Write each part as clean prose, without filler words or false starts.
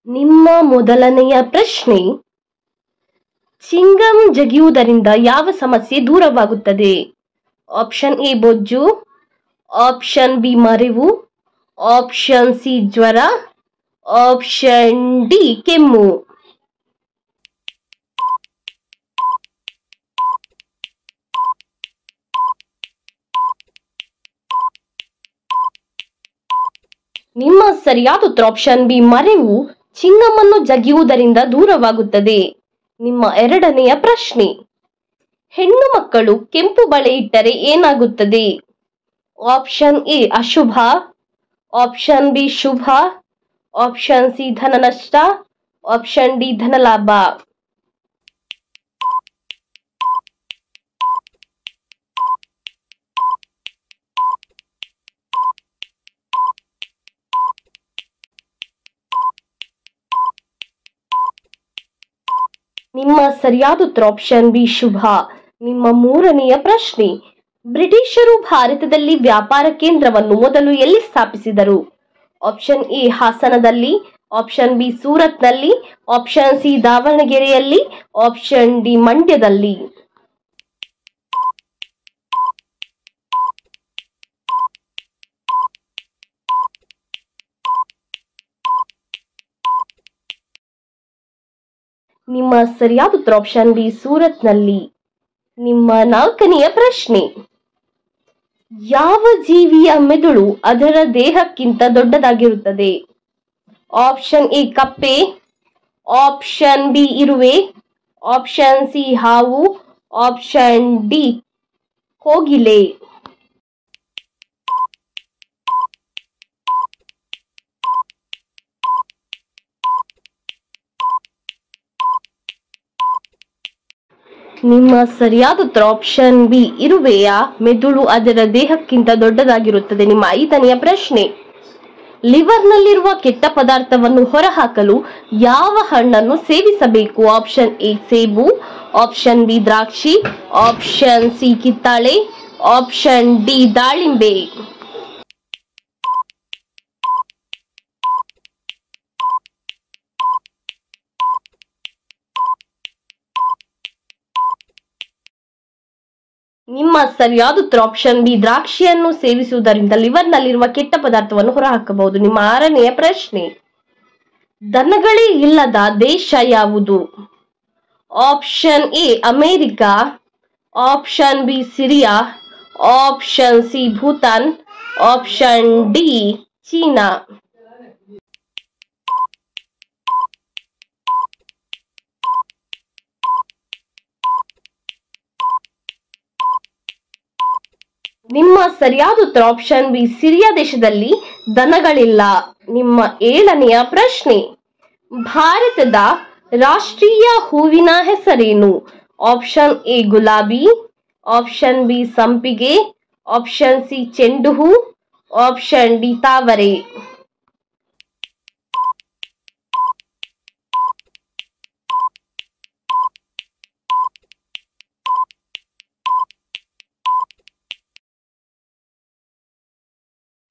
ನಿಮ್ಮ ಮೊದಲನೆಯ ಪ್ರಶ್ನೆ, ಚಿಂಗಂ ಜಗಿಯುವುದರಿಂದ ಯಾವ ಸಮಸ್ಯೆ ದೂರವಾಗುತ್ತದೆ? ಆಪ್ಷನ್ ಎ ಬೊಜ್ಜು, ಆಪ್ಷನ್ ಬಿ ಮರೆವು, ಆಪ್ಷನ್ ಸಿ ಜ್ವರ, ಆಪ್ಷನ್ ಡಿ ಕೆಮ್ಮು. ನಿಮ್ಮ ಸರಿಯಾದ ಉತ್ತರ ಆಪ್ಷನ್ ಬಿ ಮರೆವು ಚಿಂಗಮನ್ನು ಜಗಿಯುವುದರಿಂದ ದೂರವಾಗುತ್ತದೆ. ನಿಮ್ಮ ಎರಡನೆಯ ಪ್ರಶ್ನೆ, ಹೆಣ್ಣು ಮಕ್ಕಳು ಕೆಂಪು ಬಳೆ ಇಟ್ಟರೆ ಏನಾಗುತ್ತದೆ? ಆಪ್ಷನ್ ಎ ಅಶುಭ, ಆಪ್ಷನ್ ಬಿ ಶುಭ, ಆಪ್ಷನ್ ಸಿ ಧನ ನಷ್ಟ, ಆಪ್ಷನ್ ಡಿ ಧನ ಲಾಭ. ನಿಮ್ಮ ಸರಿಯಾದ ಉತ್ತರ ಆಪ್ಷನ್ ಬಿ ಶುಭ. ನಿಮ್ಮ ಮೂರನೆಯ ಪ್ರಶ್ನೆ, ಬ್ರಿಟಿಷರು ಭಾರತದಲ್ಲಿ ವ್ಯಾಪಾರ ಕೇಂದ್ರವನ್ನು ಮೊದಲು ಎಲ್ಲಿ ಸ್ಥಾಪಿಸಿದರು? ಆಪ್ಷನ್ ಎ ಹಾಸನದಲ್ಲಿ, ಆಪ್ಷನ್ ಬಿ ಸೂರತ್ನಲ್ಲಿ, ಆಪ್ಷನ್ ಸಿ ದಾವಣಗೆರೆಯಲ್ಲಿ, ಆಪ್ಷನ್ ಡಿ ಮಂಡ್ಯದಲ್ಲಿ. ನಿಮ್ಮ ಸರಿಯಾದ ಉತ್ತರ ಆಪ್ಷನ್ ಬಿ ಸೂರತ್ನಲ್ಲಿ. ನಿಮ್ಮ ನಾಲ್ಕನೆಯ ಪ್ರಶ್ನೆ, ಯಾವ ಜೀವಿಯ ಮೆದುಳು ಅದರ ದೇಹಕ್ಕಿಂತ ದೊಡ್ಡದಾಗಿರುತ್ತದೆ? ಆಪ್ಷನ್ ಎ ಕಪ್ಪೆ, ಆಪ್ಷನ್ ಬಿ ಇರುವೆ, ಆಪ್ಷನ್ ಸಿ ಹಾವು, ಆಪ್ಷನ್ ಡಿ ಕೋಗಿಲೆ. ನಿಮ್ಮ ಸರಿಯಾದ ಉತ್ತರ ಆಪ್ಷನ್ ಬಿ ಇರುವೆಯ ಮೆದುಳು ಅದರ ದೇಹಕ್ಕಿಂತ ದೊಡ್ಡದಾಗಿರುತ್ತದೆ. ನಿಮ್ಮ ಐದನೆಯ ಪ್ರಶ್ನೆ, ಲಿವರ್ನಲ್ಲಿರುವ ಕೆಟ್ಟ ಪದಾರ್ಥವನ್ನು ಹೊರಹಾಕಲು ಯಾವ ಹಣ್ಣನ್ನು ಸೇವಿಸಬೇಕು? ಆಪ್ಷನ್ ಎ ಸೇಬು, ಆಪ್ಷನ್ ಬಿ ದ್ರಾಕ್ಷಿ, ಆಪ್ಷನ್ ಸಿ ಕಿತ್ತಾಳೆ, ಆಪ್ಷನ್ ಡಿ ದಾಳಿಂಬೆ. ನಿಮ್ಮ ಸರಿಯಾದ ಉತ್ತರ ಆಪ್ಷನ್ ಬಿ ದ್ರಾಕ್ಷಿಯನ್ನು ಸೇವಿಸುವುದರಿಂದ ಲಿವರ್ನಲ್ಲಿರುವ ಕೆಟ್ಟ ಪದಾರ್ಥವನ್ನು ಹೊರಹಾಕಬಹುದು. ನಿಮ್ಮ ಆರನೆಯ ಪ್ರಶ್ನೆ, ದನಗಳೇ ಇಲ್ಲದ ದೇಶ ಯಾವುದು? Option A America, option B Syria, option C Bhutan, option D China. ನಿಮ್ಮ ಸರಿಯಾದ ಉತ್ತರ ಆಪ್ಷನ್ ಬಿ ಸಿರಿಯಾ ದೇಶದಲ್ಲಿ ದನಗಳಿಲ್ಲ. ನಿಮ್ಮ ಏಳನೆಯ ಪ್ರಶ್ನೆ, ಭಾರತದ ರಾಷ್ಟ್ರೀಯ ಹೂವಿನ ಹೆಸರೇನು? ಆಪ್ಷನ್ ಎ ಗುಲಾಬಿ, ಆಪ್ಷನ್ ಬಿ ಸಂಪಿಗೆ, ಆಪ್ಷನ್ ಸಿ ಚೆಂಡು ಹೂ, ಆಪ್ಷನ್ ಡಿ ತಾವರೆ.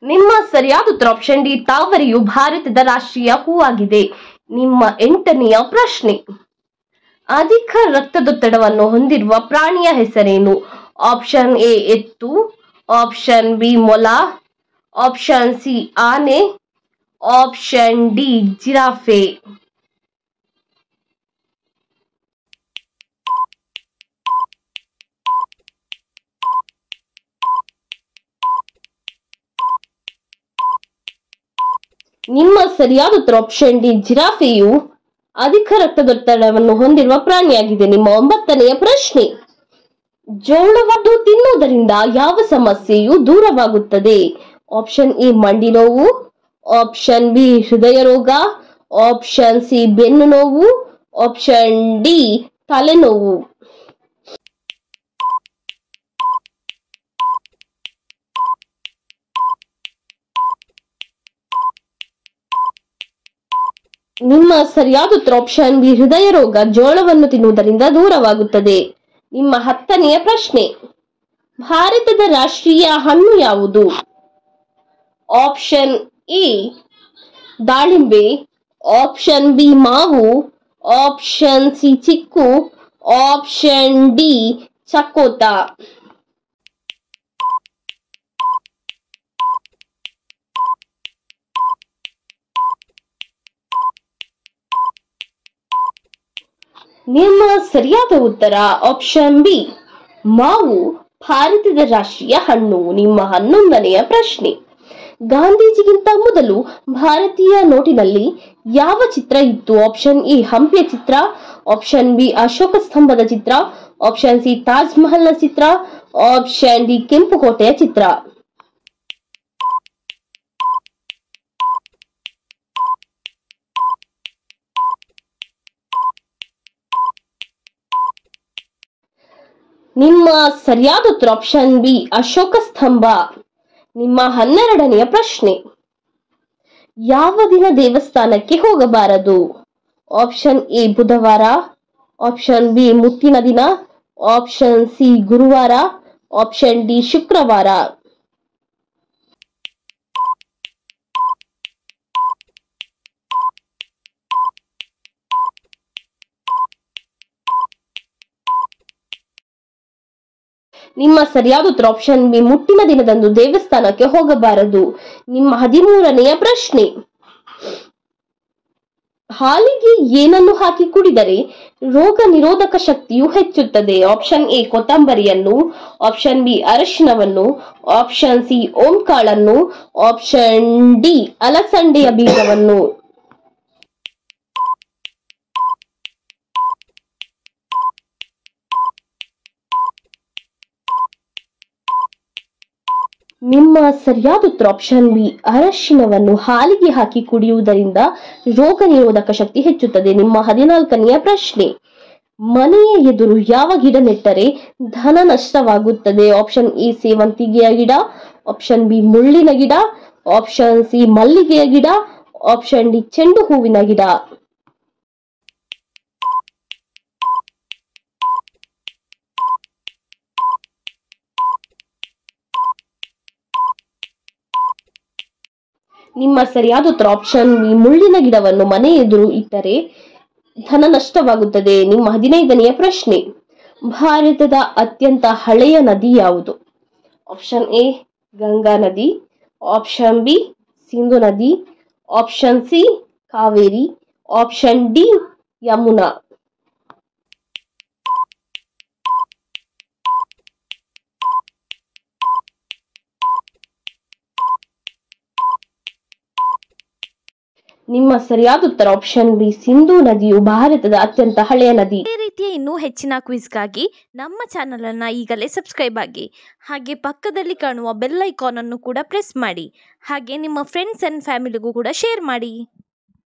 ನಿಮ್ಮ ಸರಿಯಾದ ಉತ್ತರ ಆಪ್ಷನ್ ಡಿ ತಾವರೆಯು ಭಾರತದ ರಾಷ್ಟ್ರೀಯ ಹೂವಾಗಿದೆ. ನಿಮ್ಮ ಎಂಟನೆಯ ಪ್ರಶ್ನೆ, ಅಧಿಕ ರಕ್ತದೊತ್ತಡವನ್ನು ಹೊಂದಿರುವ ಪ್ರಾಣಿಯ ಹೆಸರೇನು? ಆಪ್ಷನ್ ಎ ಎತ್ತು, ಆಪ್ಷನ್ ಬಿ ಮೊಲ, ಆಪ್ಷನ್ ಸಿ ಆನೆ, ಆಪ್ಷನ್ ಡಿ ಜಿರಾಫೆ. ನಿಮ್ಮ ಸರಿಯಾದ ಉತ್ತರ ಆಪ್ಷನ್ ಡಿ ಜಿರಾಫೆಯು ಅಧಿಕ ರಕ್ತದೊತ್ತಡವನ್ನು ಹೊಂದಿರುವ ಪ್ರಾಣಿಯಾಗಿದೆ. ನಿಮ್ಮ ಒಂಬತ್ತನೆಯ ಪ್ರಶ್ನೆ, ಜೋಳವನ್ನು ತಿನ್ನುವುದರಿಂದ ಯಾವ ಸಮಸ್ಯೆಯು ದೂರವಾಗುತ್ತದೆ? ಆಪ್ಷನ್ ಎ ಮಂಡಿ ನೋವು, ಆಪ್ಷನ್ ಬಿ ಹೃದಯ ರೋಗ, ಆಪ್ಷನ್ ಸಿ ಬೆನ್ನು ನೋವು, ಆಪ್ಷನ್ ಡಿ ತಲೆನೋವು. ನಿಮ್ಮ ಸರಿಯಾದ ಉತ್ತರ ಆಪ್ಷನ್ ಬಿ ಹೃದಯ ರೋಗ ಜೋಳವನ್ನು ತಿನ್ನುವುದರಿಂದ ದೂರವಾಗುತ್ತದೆ. ನಿಮ್ಮ ಹತ್ತನೆಯ ಪ್ರಶ್ನೆ, ಭಾರತದ ರಾಷ್ಟ್ರೀಯ ಹಣ್ಣು ಯಾವುದು? ಆಪ್ಷನ್ ಎ ದಾಳಿಂಬೆ, ಆಪ್ಷನ್ ಬಿ ಮಾವು, ಆಪ್ಷನ್ ಸಿ ಚಿಕ್ಕು, ಆಪ್ಷನ್ ಡಿ ಚಕೋತ. ನಿಮ್ಮ ಸರಿಯಾದ ಉತ್ತರ ಆಪ್ಷನ್ ಬಿ ಮಾವು ಭಾರತದ ರಾಷ್ಟ್ರೀಯ ಹಣ್ಣು. ನಿಮ್ಮ 11ನೆಯ ಪ್ರಶ್ನೆ, ಗಾಂಧೀಜಿಗಿಂತ ಮೊದಲು ಭಾರತೀಯ ನೋಟಿನಲ್ಲಿ ಯಾವ ಚಿತ್ರ ಇತ್ತು? ಆಪ್ಷನ್ ಎ ಹಂಪಿಯ ಚಿತ್ರ, ಆಪ್ಷನ್ ಬಿ ಅಶೋಕ ಸ್ತಂಭದ ಚಿತ್ರ, ಆಪ್ಷನ್ ಸಿ ತಾಜ್ ಮಹಲ್ನ ಚಿತ್ರ, ಆಪ್ಷನ್ ಡಿ ಕೆಂಪುಕೋಟೆಯ ಚಿತ್ರ. ನಿಮ್ಮ ಸರಿಯಾದ ಉತ್ತರ ಆಪ್ಷನ್ ಬಿ ಅಶೋಕ ಸ್ತಂಭ. ನಿಮ್ಮ 12ನೆಯ ಪ್ರಶ್ನೆ, ಯಾವ ದಿನ ದೇವಸ್ಥಾನಕ್ಕೆ ಹೋಗಬಾರದು? ಆಪ್ಷನ್ ಎ ಬುಧವಾರ, ಆಪ್ಷನ್ ಬಿ ಮುತ್ತಿನ ದಿನ, ಆಪ್ಷನ್ ಸಿ ಗುರುವಾರ, ಆಪ್ಷನ್ ಡಿ ಶುಕ್ರವಾರ. ನಿಮ್ಮ ಸರಿಯಾದ ಉತ್ತರ ಆಪ್ಷನ್ ಬಿ ಮುಟ್ಟಿನ ದಿನದಂದು ದೇವಸ್ಥಾನಕ್ಕೆ ಹೋಗಬಾರದು. ನಿಮ್ಮ 13ನೆಯ ಪ್ರಶ್ನೆ, ಹಾಲಿಗೆ ಏನನ್ನು ಹಾಕಿ ಕುಡಿದರೆ ರೋಗ ನಿರೋಧಕ ಶಕ್ತಿಯು ಹೆಚ್ಚುತ್ತದೆ? ಆಪ್ಷನ್ ಎ ಕೊತ್ತಂಬರಿಯನ್ನು, ಆಪ್ಷನ್ ಬಿ ಅರಿಶಿನವನ್ನು, ಆಪ್ಷನ್ ಸಿ ಓಂಕಾಳನ್ನು, ಆಪ್ಷನ್ ಡಿ ಅಲಸಂದೆಯ ಬೀಜವನ್ನು. ನಿಮ್ಮ ಸರಿಯಾದ ಉತ್ತರ ಆಪ್ಷನ್ ಬಿ ಅರಶಿನವನ್ನು ಹಾಲಿಗೆ ಹಾಕಿ ಕುಡಿಯುವುದರಿಂದ ರೋಗ ನಿರೋಧಕ ಶಕ್ತಿ ಹೆಚ್ಚುತ್ತದೆ. ನಿಮ್ಮ 14ನೆಯ ಪ್ರಶ್ನೆ, ಮನೆಯ ಎದುರು ಯಾವ ಗಿಡ ನೆಟ್ಟರೆ ಧನ ನಷ್ಟವಾಗುತ್ತದೆ? ಆಪ್ಷನ್ ಎ ಸೇವಂತಿಗೆಯ ಗಿಡ, ಆಪ್ಷನ್ ಬಿ ಮುಳ್ಳಿನ ಗಿಡ, ಆಪ್ಷನ್ ಸಿ ಮಲ್ಲಿಗೆಯ ಗಿಡ, ಆಪ್ಷನ್ ಡಿ ಚೆಂಡು ಹೂವಿನ ಗಿಡ. ನಿಮ್ಮ ಸರಿಯಾದ ಉತ್ತರ ಆಪ್ಷನ್ ಬಿ ಮುಳ್ಳಿನ ಗಿಡವನ್ನು ಮನೆ ಎದುರು ಇಟ್ಟರೆ ಧನ ನಷ್ಟವಾಗುತ್ತದೆ. ನಿಮ್ಮ 15ನೆಯ ಪ್ರಶ್ನೆ, ಭಾರತದ ಅತ್ಯಂತ ಹಳೆಯ ನದಿ ಯಾವುದು? ಆಪ್ಷನ್ ಎ ಗಂಗಾ ನದಿ, ಆಪ್ಷನ್ ಬಿ ಸಿಂಧು ನದಿ, option C Kaveri, option D Yamuna. ನಿಮ್ಮ ಸರಿಯಾದ ಉತ್ತರ ಆಪ್ಷನ್ ಬಿ ಸಿಂಧೂ ನದಿಯು ಭಾರತದ ಅತ್ಯಂತ ಹಳೆಯ ನದಿ. ಇದೇ ರೀತಿಯ ಇನ್ನೂ ಹೆಚ್ಚಿನ ಕ್ವಿಜ್ಗಾಗಿ ನಮ್ಮ ಚಾನಲ್ ಅನ್ನು ಈಗಲೇ ಸಬ್ಸ್ಕ್ರೈಬ್ ಆಗಿ, ಹಾಗೆ ಪಕ್ಕದಲ್ಲಿ ಕಾಣುವ ಬೆಲ್ ಐಕಾನ್ ಅನ್ನು ಕೂಡ ಪ್ರೆಸ್ ಮಾಡಿ, ಹಾಗೆ ನಿಮ್ಮ ಫ್ರೆಂಡ್ಸ್ ಅಂಡ್ ಫ್ಯಾಮಿಲಿಗೂ ಕೂಡ ಶೇರ್ ಮಾಡಿ.